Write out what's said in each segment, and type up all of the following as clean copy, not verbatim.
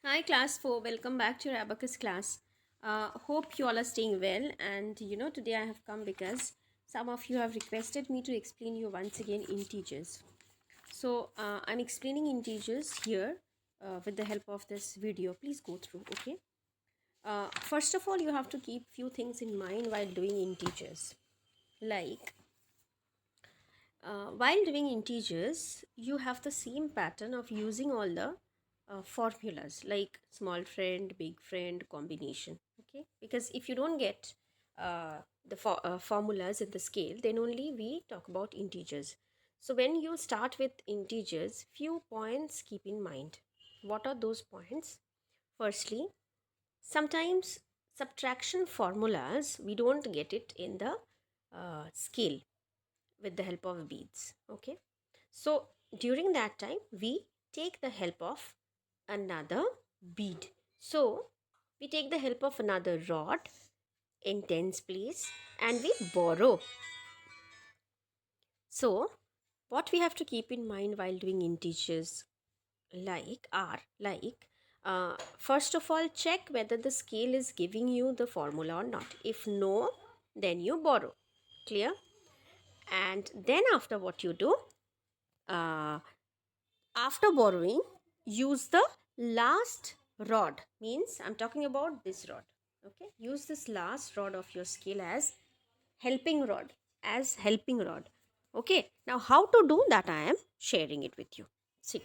Hi class 4, welcome back to your Abacus class. Hope you all are staying well, and today I have come because some of you have requested me to explain you once again integers. So I'm explaining integers here with the help of this video. Please go through, okay? First of all, you have to keep few things in mind while doing integers. Like while doing integers, you have the same pattern of using all the formulas like small friend, big friend, combination. Okay, because if you don't get the formulas in the scale, then only we talk about integers. So when you start with integers, few points keep in mind. What are those points? Firstly, sometimes subtraction formulas we don't get it in the scale with the help of beads. Okay, so during that time we take the help of another bead. So we take the help of another rod in tens place and we borrow. So what we have to keep in mind while doing integers first of all, check whether the scale is giving you the formula or not. If no, then you borrow. Clear? And then after, what you do, uh, after borrowing, use the last rod. Means I'm talking about this rod. Okay, use this last rod of your scale as helping rod. Okay, now how to do that, I am sharing it with you. See,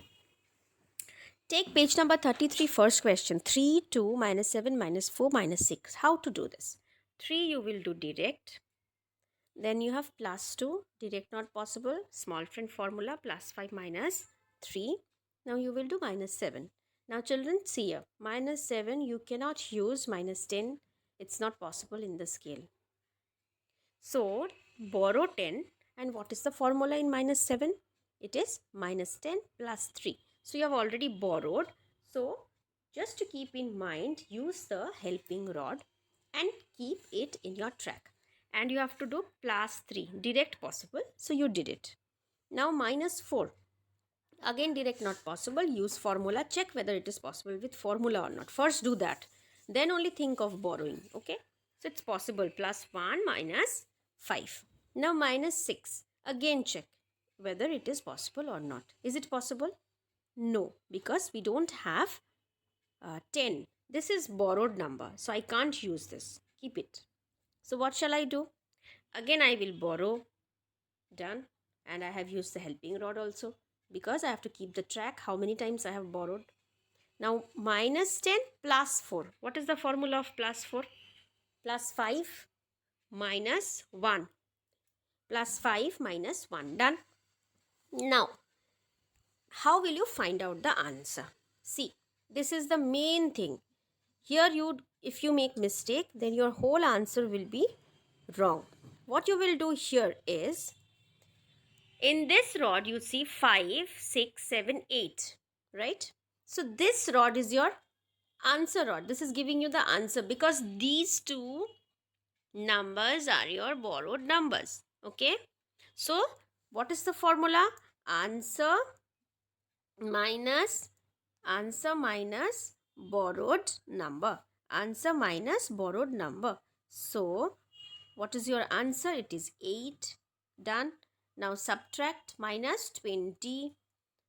take page number 33, first question. 3, 2, minus 7, minus 4, minus 6. How to do this? 3 you will do direct. Then you have plus 2, direct not possible. Small friend formula, plus 5 minus 3. Now you will do minus 7. Now children, see here. Minus 7, you cannot use minus 10. It's not possible in the scale. So borrow 10. And what is the formula in minus 7? It is minus 10 plus 3. So you have already borrowed. So just to keep in mind, use the helping rod and keep it in your track. And you have to do plus 3. Direct possible. So you did it. Now minus 4. Again direct not possible. Use formula. Check whether it is possible with formula or not. First do that. Then only think of borrowing. Okay. So it's possible. Plus 1 minus 5. Now minus 6. Again check whether it is possible or not. Is it possible? No. Because we don't have 10. This is borrowed number. So I can't use this. Keep it. So what shall I do? Again I will borrow. Done. And I have used the helping rod also, because I have to keep the track how many times I have borrowed. Now minus 10 plus 4. What is the formula of plus 4? Plus 5 minus 1. Plus 5 minus 1. Done. Now how will you find out the answer? See, this is the main thing. Here if you make mistake, then your whole answer will be wrong. What you will do here is, in this rod, you see 5, 6, 7, 8, right? So this rod is your answer rod. This is giving you the answer because these two numbers are your borrowed numbers. Okay? So what is the formula? Answer minus borrowed number. Answer minus borrowed number. So what is your answer? It is 8. Done. Now subtract minus 20.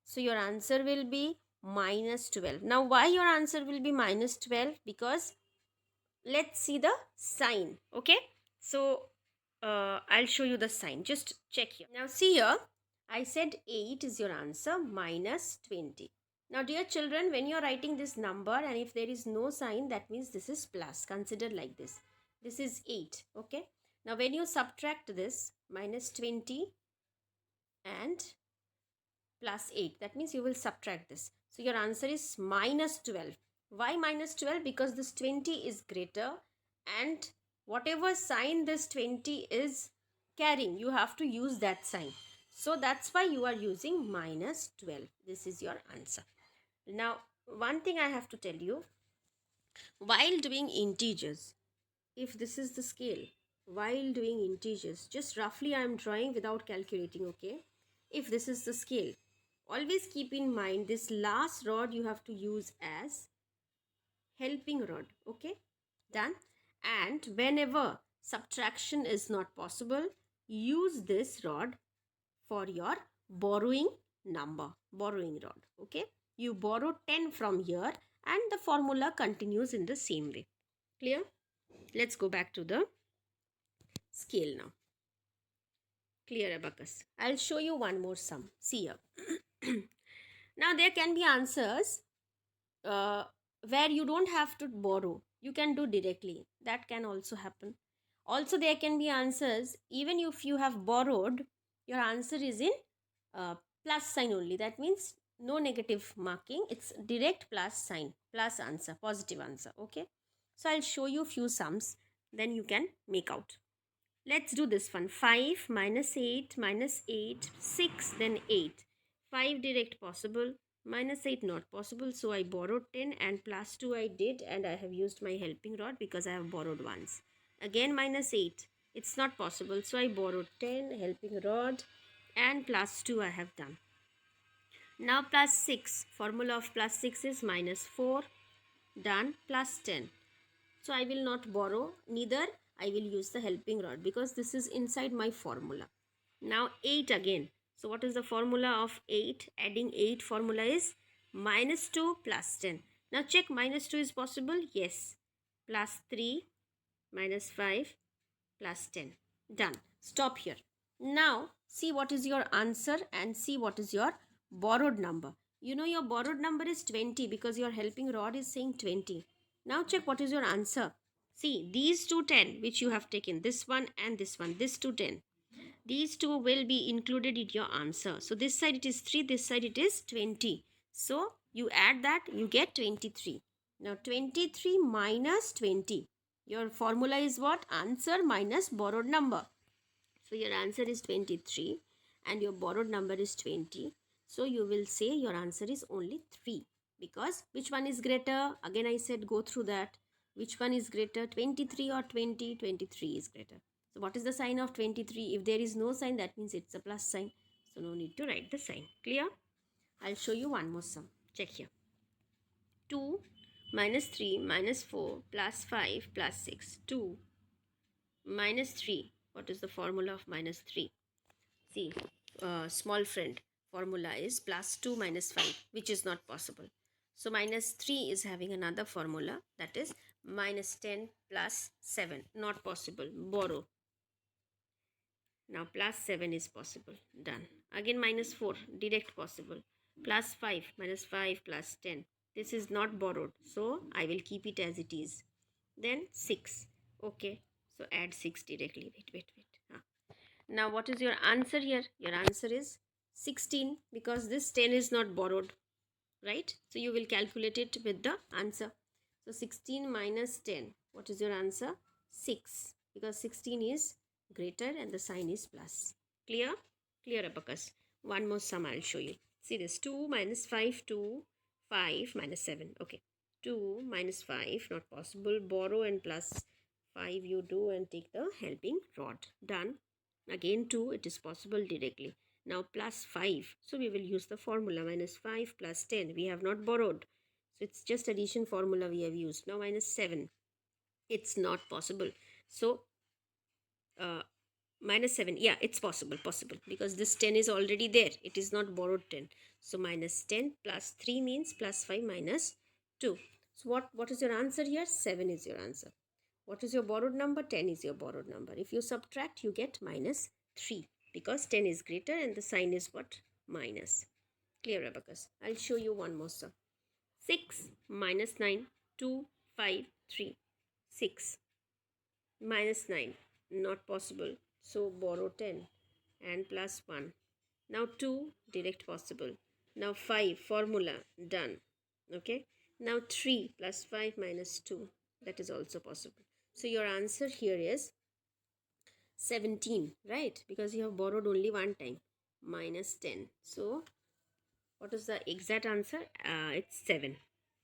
So your answer will be minus 12. Now why your answer will be minus 12? Because let's see the sign. Okay. So I'll show you the sign. Just check here. Now see here. I said 8 is your answer, minus 20. Now dear children, when you are writing this number and if there is no sign, that means this is plus. Consider like this. This is 8. Okay. Now when you subtract this, minus 20 and plus 8, that means you will subtract this. So your answer is minus 12. Why minus 12? Because this 20 is greater and whatever sign this 20 is carrying, you have to use that sign. So that's why you are using minus 12. This is your answer. Now one thing I have to tell you, while doing integers, if this is the scale, while doing integers, just roughly I am drawing without calculating. Okay, if this is the scale, always keep in mind this last rod you have to use as helping rod. Okay, done. And whenever subtraction is not possible, use this rod for your borrowing borrowing rod. Okay, you borrow 10 from here and the formula continues in the same way. Clear? Let's go back to the scale now. Clear, Abacus? I'll show you one more sum. See here. Now there can be answers where you don't have to borrow, you can do directly. That can also happen. Also there can be answers even if you have borrowed, your answer is in uh, plus sign only. That means no negative marking, it's direct plus sign, plus answer, positive answer. Okay, so I'll show you few sums, then you can make out. Let's do this one. 5 minus 8 minus 8, 6, then 8. 5 direct possible, minus 8 not possible. So I borrowed 10 and plus 2 I did, and I have used my helping rod because I have borrowed once. Again minus 8. It's not possible. So I borrowed 10, helping rod, and plus 2 I have done. Now plus 6. Formula of plus 6 is minus 4. Done. Plus 10. So I will not borrow, neither I will use the helping rod because this is inside my formula. Now 8 again. So what is the formula of 8? Adding 8 formula is minus 2 plus 10. Now check, minus 2 is possible? Yes. Plus 3 minus 5 plus 10. Done. Stop here. Now see what is your answer and see what is your borrowed number. You know your borrowed number is 20 because your helping rod is saying 20. Now check what is your answer. See, these two 10 which you have taken, this one and this one, this two 10. These two will be included in your answer. So this side it is 3, this side it is 20. So you add that, you get 23. Now 23 minus 20. Your formula is what? Answer minus borrowed number. So your answer is 23 and your borrowed number is 20. So you will say your answer is only 3. Because which one is greater? Again I said go through that. Which one is greater? 23 or 20? 23 is greater. So what is the sign of 23? If there is no sign, that means it's a plus sign. So no need to write the sign. Clear? I'll show you one more sum. Check here. 2 minus 3 minus 4 plus 5 plus 6. 2 minus 3. What is the formula of minus 3? See, small friend, formula is plus 2 minus 5, which is not possible. So minus 3 is having another formula, that is minus 10 plus 7. Not possible. Borrow. Now plus 7 is possible. Done. Again minus 4. Direct possible. Plus 5. Minus 5 plus 10. This is not borrowed. So I will keep it as it is. Then 6. Okay. So add 6 directly. Wait. Now what is your answer here? Your answer is 16 because this 10 is not borrowed. Right? So you will calculate it with the answer. So 16 minus 10. What is your answer? 6. Because 16 is greater and the sign is plus. Clear? Clear, Abacus. One more sum I'll show you. See this. 2 minus 5, 2, 5 minus 7. Okay. 2 minus 5, not possible. Borrow and plus 5 you do and take the helping rod. Done. Again 2, it is possible directly. Now plus 5. So we will use the formula minus 5 plus 10. We have not borrowed. So it's just addition formula we have used. Now minus 7. It's not possible. So minus 7. Yeah, it's possible because this 10 is already there. It is not borrowed 10. So minus 10 plus 3 means plus 5 minus 2. So what is your answer here? 7 is your answer. What is your borrowed number? 10 is your borrowed number. If you subtract, you get minus 3 because 10 is greater and the sign is what? Minus. Clear, Abacus? I'll show you one more sum. 6 minus 9, 2, 5, 3. 6 minus 9, not possible. So borrow 10 and plus 1. Now 2, direct possible. Now 5, formula, done. Okay. Now 3 plus 5 minus 2, that is also possible. So your answer here is 17, right? Because you have borrowed only one time. Minus 10. So what is the exact answer? It's 7.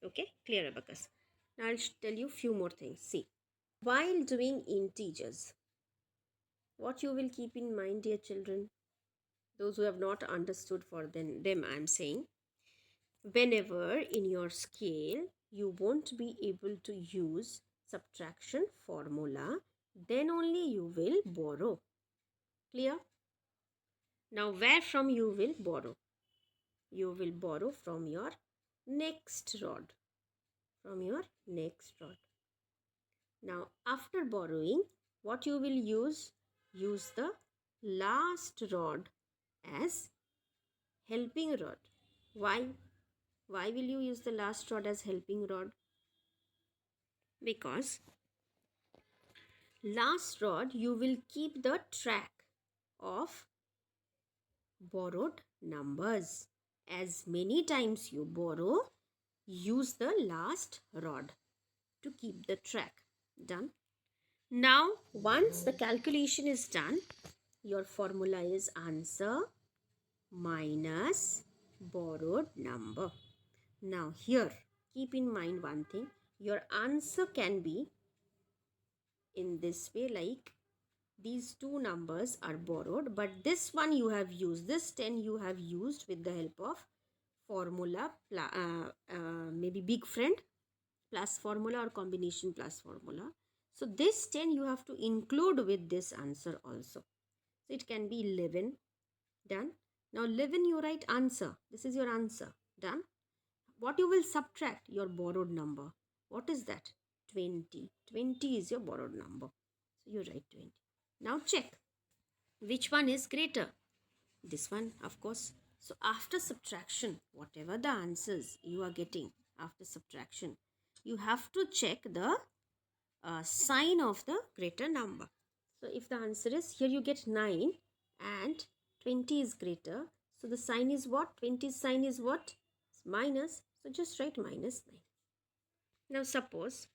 Okay, clear, Abacus. Now I'll tell you few more things. See, while doing integers, what you will keep in mind, dear children, those who have not understood, for them I am saying, whenever in your scale you won't be able to use subtraction formula. Then only you will borrow. Clear? Now where from you will borrow? You will borrow from your next rod. From your next rod. Now after borrowing, what you will use? Use the last rod as helping rod. Why? Why will you use the last rod as helping rod? Because last rod you will keep the track of borrowed numbers. As many times you borrow, use the last rod to keep the track. Done? Now, once the calculation is done, your formula is answer minus borrowed number. Now here, keep in mind one thing. Your answer can be in this way, like these two numbers are borrowed, but this one you have used, this 10 you have used with the help of formula, maybe big friend plus formula or combination plus formula. So this 10 you have to include with this answer also. So it can be 11. Done. Now 11 you write answer. This is your answer. Done. What you will subtract? Your borrowed number. What is that? 20. 20 is your borrowed number. So you write 20. Now check. Which one is greater? This one, of course. So after subtraction, whatever the answers you are getting after subtraction, you have to check the sign of the greater number. So if the answer is, here you get 9 and 20 is greater. So the sign is what? 20's sign is what? It's minus. So just write minus 9. Now suppose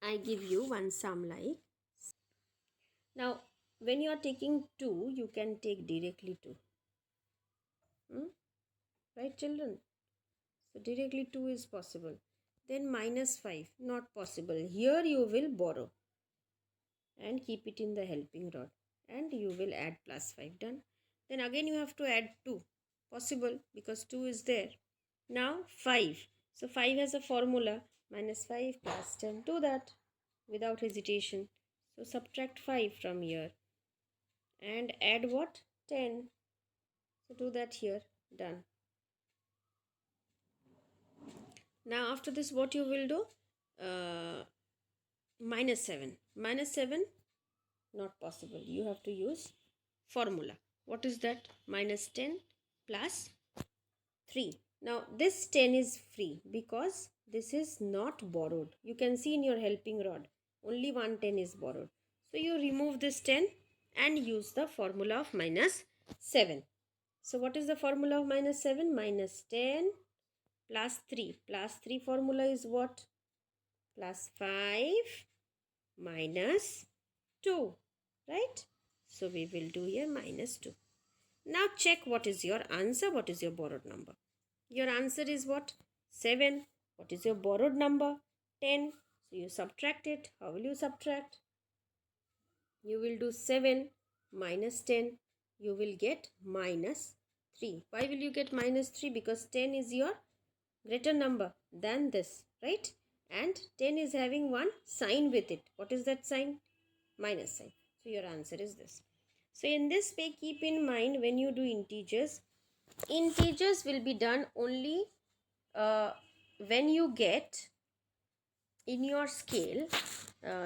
I give you one sum like. Now when you are taking 2, you can take directly 2. Right children? So directly 2 is possible. Then minus 5, not possible. Here you will borrow and keep it in the helping rod. And you will add plus 5. Done. Then again you have to add 2. Possible because 2 is there. Now 5. So 5 has a formula. Minus 5 plus 10. Do that without hesitation. So subtract 5 from here. And add what? 10. So do that here. Done. Now after this what you will do? Minus 7. Minus 7, not possible. You have to use formula. What is that? Minus 10 plus 3. Now this 10 is free because this is not borrowed. You can see in your helping rod, only one 10 is borrowed. So you remove this 10 and use the formula of minus 7. So what is the formula of minus 7? Minus 10 plus 3. Plus 3 formula is what? Plus 5 minus 2. Right? So we will do here minus 2. Now check what is your answer, what is your borrowed number. Your answer is what? 7. What is your borrowed number? 10. So you subtract it. How will you subtract? You will do 7 minus 10. You will get minus 3. Why will you get minus 3? Because 10 is your greater number than this, right? And 10 is having one sign with it. What is that sign? Minus sign. So your answer is this. So in this way, keep in mind when you do integers will be done only when you get in your scale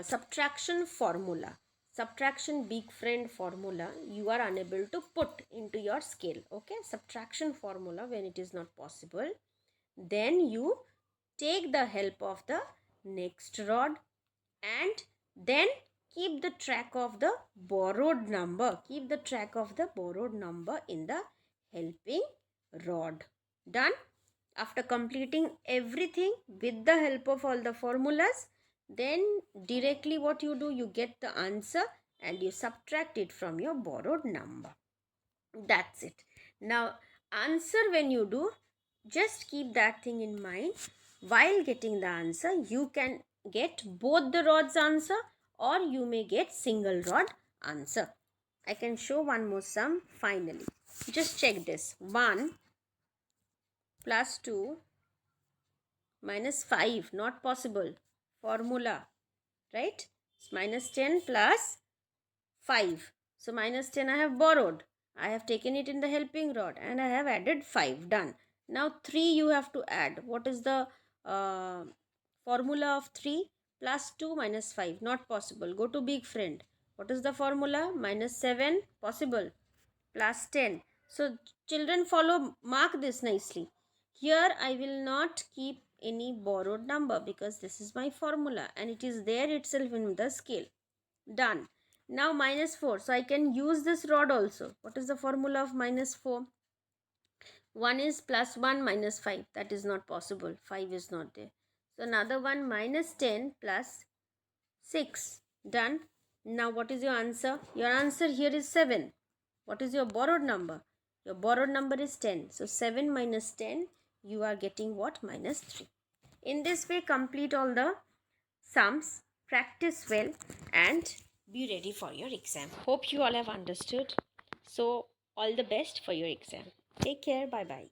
subtraction formula. Subtraction big friend formula you are unable to put into your scale. Okay, subtraction formula when it is not possible, then you take the help of the next rod and then keep the track of the borrowed number. Keep the track of the borrowed number in the helping rod. Done? After completing everything with the help of all the formulas, then directly what you do, you get the answer and you subtract it from your borrowed number. That's it. Now, answer when you do, just keep that thing in mind. While getting the answer, you can get both the rods answer or you may get single rod answer. I can show one more sum finally. Just check this. 1 plus 2 minus 5, not possible. Formula, right? It's minus 10 plus 5. So minus 10 I have borrowed. I have taken it in the helping rod and I have added 5. Done. Now 3 you have to add. What is the formula of 3? Plus 2 minus 5. Not possible. Go to big friend. What is the formula? Minus 7. Possible. Plus 10. So children follow, mark this nicely. Here I will not keep any borrowed number because this is my formula and it is there itself in the scale. Done. Now minus 4. So I can use this rod also. What is the formula of minus 4? 1 is plus 1 minus 5. That is not possible. 5 is not there. So another one, minus 10 plus 6. Done. Now what is your answer? Your answer here is 7. What is your borrowed number? Your borrowed number is 10. So 7 minus 10, you are getting what? Minus 3. In this way, complete all the sums, practice well, and be ready for your exam. Hope you all have understood. So all the best for your exam. Take care. Bye bye.